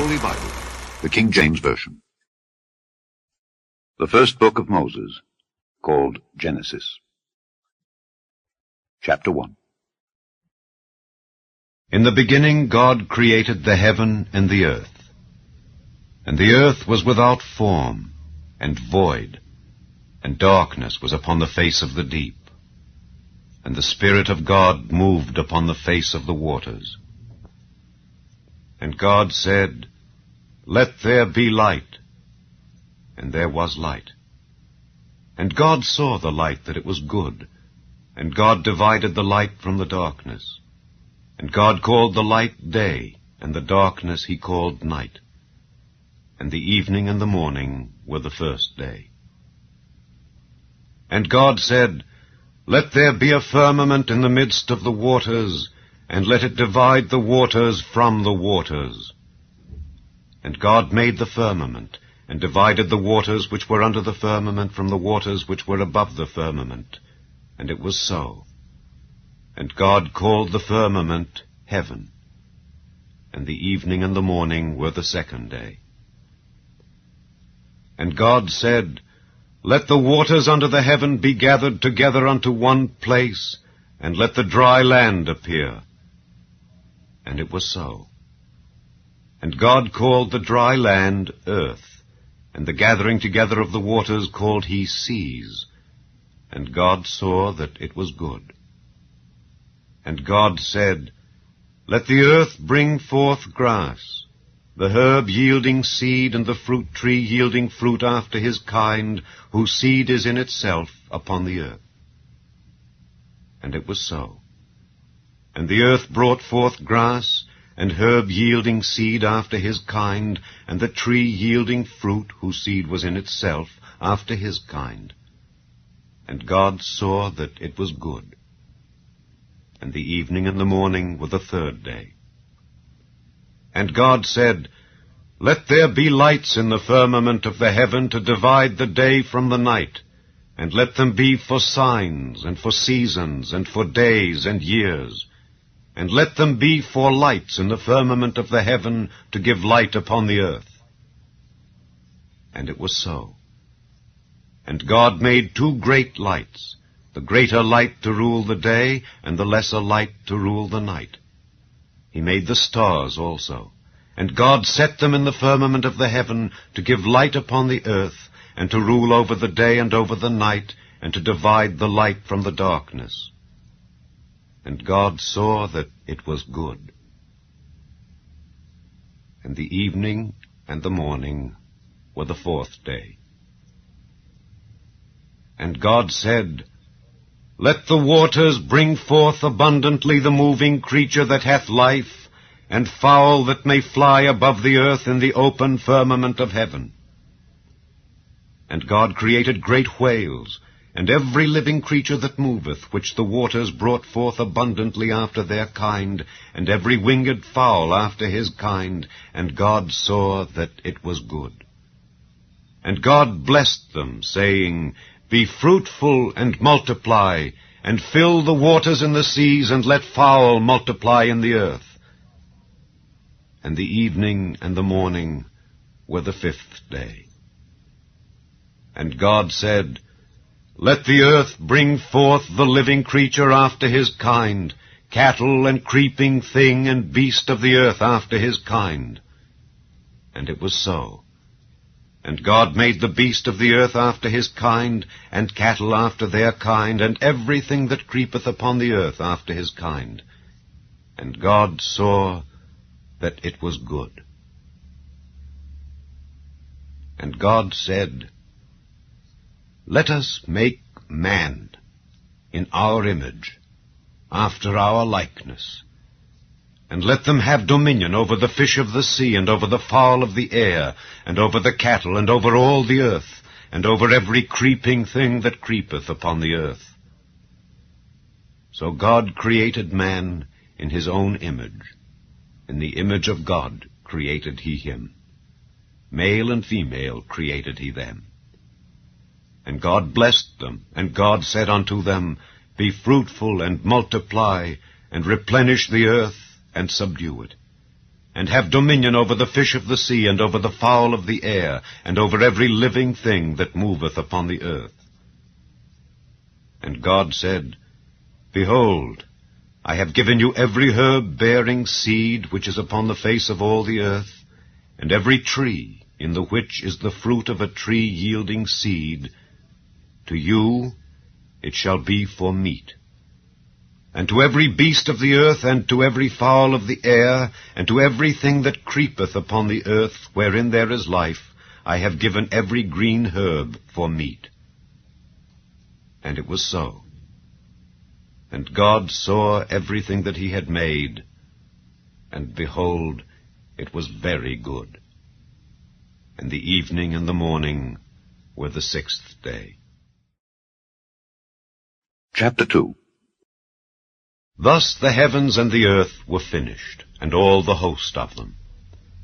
Holy Bible, the King James Version. The first book of Moses, called Genesis. Chapter 1. In the beginning God created the heaven and the earth. And the earth was without form and void, and darkness was upon the face of the deep. And the Spirit of God moved upon the face of the waters. And God said, "Let there be light." And there was light. And God saw the light that it was good. And God divided the light from the darkness. And God called the light day, and the darkness he called night. And the evening and the morning were the first day. And God said, "Let there be a firmament in the midst of the waters, and let it divide the waters from the waters." And God made the firmament, and divided the waters which were under the firmament from the waters which were above the firmament. And it was so. And God called the firmament heaven. And the evening and the morning were the second day. And God said, "Let the waters under the heaven be gathered together unto one place, and let the dry land appear." And it was so. And God called the dry land earth, and the gathering together of the waters called he seas. And God saw that it was good. And God said, "Let the earth bring forth grass, the herb yielding seed, and the fruit tree yielding fruit after his kind, whose seed is in itself upon the earth." And it was so. And the earth brought forth grass, and herb yielding seed after his kind, and the tree yielding fruit, whose seed was in itself after his kind. And God saw that it was good. And the evening and the morning were the third day. And God said, "Let there be lights in the firmament of the heaven to divide the day from the night, and let them be for signs, and for seasons, and for days and years. And let them be for lights in the firmament of the heaven to give light upon the earth." And it was so. And God made two great lights, the greater light to rule the day, and the lesser light to rule the night. He made the stars also. And God set them in the firmament of the heaven to give light upon the earth, and to rule over the day and over the night, and to divide the light from the darkness. And God saw that it was good. And the evening and the morning were the fourth day. And God said, "Let the waters bring forth abundantly the moving creature that hath life, and fowl that may fly above the earth in the open firmament of heaven." And God created great whales, and every living creature that moveth, which the waters brought forth abundantly after their kind, and every winged fowl after his kind. And God saw that it was good. And God blessed them, saying, "Be fruitful and multiply, and fill the waters in the seas, and let fowl multiply in the earth." And the evening and the morning were the fifth day. And God said, "Let the earth bring forth the living creature after his kind, cattle and creeping thing and beast of the earth after his kind." And it was so. And God made the beast of the earth after his kind, and cattle after their kind, and everything that creepeth upon the earth after his kind. And God saw that it was good. And God said, "Let us make man in our image, after our likeness, and let them have dominion over the fish of the sea, and over the fowl of the air, and over the cattle, and over all the earth, and over every creeping thing that creepeth upon the earth." So God created man in his own image. In the image of God created he him. Male and female created he them. And God blessed them, and God said unto them, Be fruitful and multiply, and replenish the earth, and subdue it, and have dominion over the fish of the sea, and over the fowl of the air, and over every living thing that moveth upon the earth. And God said, Behold, I have given you every herb bearing seed which is upon the face of all the earth, and every tree in the which is the fruit of a tree yielding seed. To you it shall be for meat. And to every beast of the earth, and to every fowl of the air, and to everything that creepeth upon the earth, wherein there is life, I have given every green herb for meat. And it was so. And God saw everything that he had made, and behold, it was very good. And the evening and the morning were the sixth day. Chapter 2. Thus the heavens and the earth were finished, and all the host of them.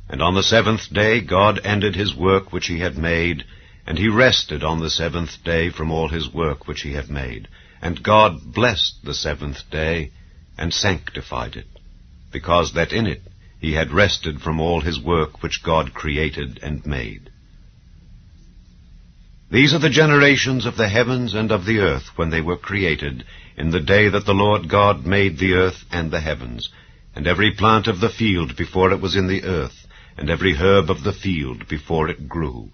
And on the seventh day God ended his work which he had made, and he rested on the seventh day from all his work which he had made. And God blessed the seventh day, and sanctified it, because that in it he had rested from all his work which God created and made. These are the generations of the heavens and of the earth when they were created, in the day that the Lord God made the earth and the heavens, and every plant of the field before it was in the earth, and every herb of the field before it grew.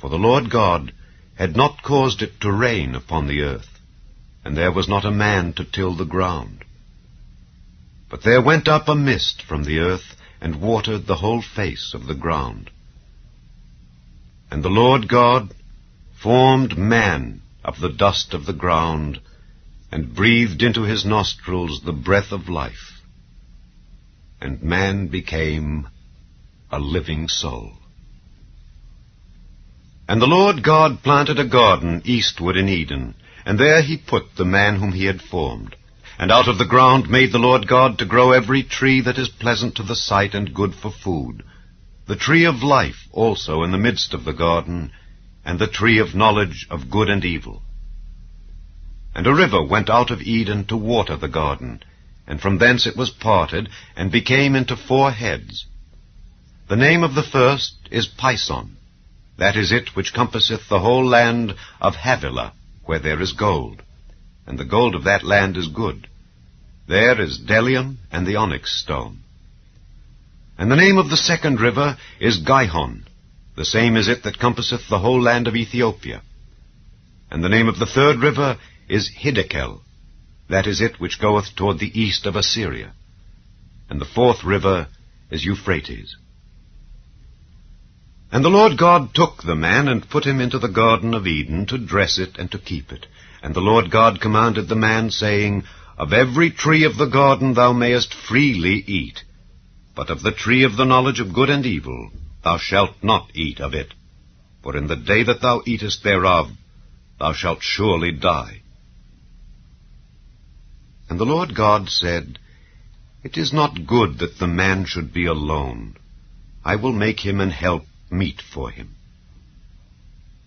For the Lord God had not caused it to rain upon the earth, and there was not a man to till the ground. But there went up a mist from the earth, and watered the whole face of the ground. And the Lord God formed man of the dust of the ground, and breathed into his nostrils the breath of life. And man became a living soul. And the Lord God planted a garden eastward in Eden, and there he put the man whom he had formed. And out of the ground made the Lord God to grow every tree that is pleasant to the sight and good for food, the tree of life also in the midst of the garden, and the tree of knowledge of good and evil. And a river went out of Eden to water the garden, and from thence it was parted, and became into 4 heads. The name of the first is Pison. That is it which compasseth the whole land of Havilah, where there is gold. And the gold of that land is good. There is bdellium and the onyx stone. And the name of the second river is Gihon. The same is it that compasseth the whole land of Ethiopia. And the name of the third river is Hiddekel. That is it which goeth toward the east of Assyria. And the fourth river is Euphrates. And the Lord God took the man, and put him into the garden of Eden, to dress it and to keep it. And the Lord God commanded the man, saying, Of every tree of the garden thou mayest freely eat, but of the tree of the knowledge of good and evil thou shalt not eat of it. For in the day that thou eatest thereof thou shalt surely die. And the Lord God said, It is not good that the man should be alone. I will make him an help meet for him.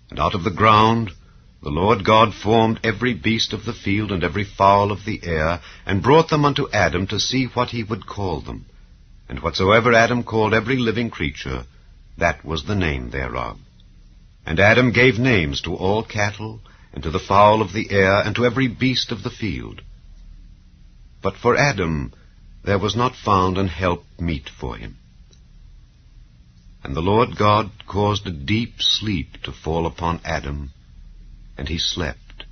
And out of the ground the Lord God formed every beast of the field and every fowl of the air, and brought them unto Adam to see what he would call them. And whatsoever Adam called every living creature, that was the name thereof. And Adam gave names to all cattle, and to the fowl of the air, and to every beast of the field. But for Adam there was not found an help meet for him. And the Lord God caused a deep sleep to fall upon Adam, and he slept.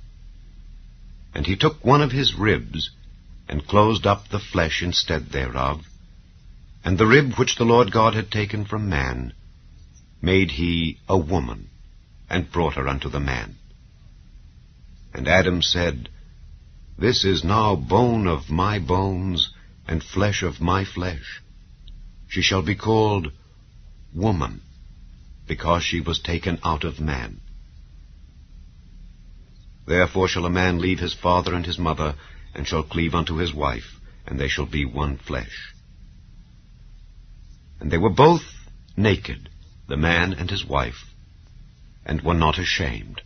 And he took one of his ribs, and closed up the flesh instead thereof, and the rib which the Lord God had taken from man made he a woman, and brought her unto the man. And Adam said, This is now bone of my bones, and flesh of my flesh. She shall be called woman, because she was taken out of man. Therefore shall a man leave his father and his mother, and shall cleave unto his wife, and they shall be one flesh. And they were both naked, the man and his wife, and were not ashamed.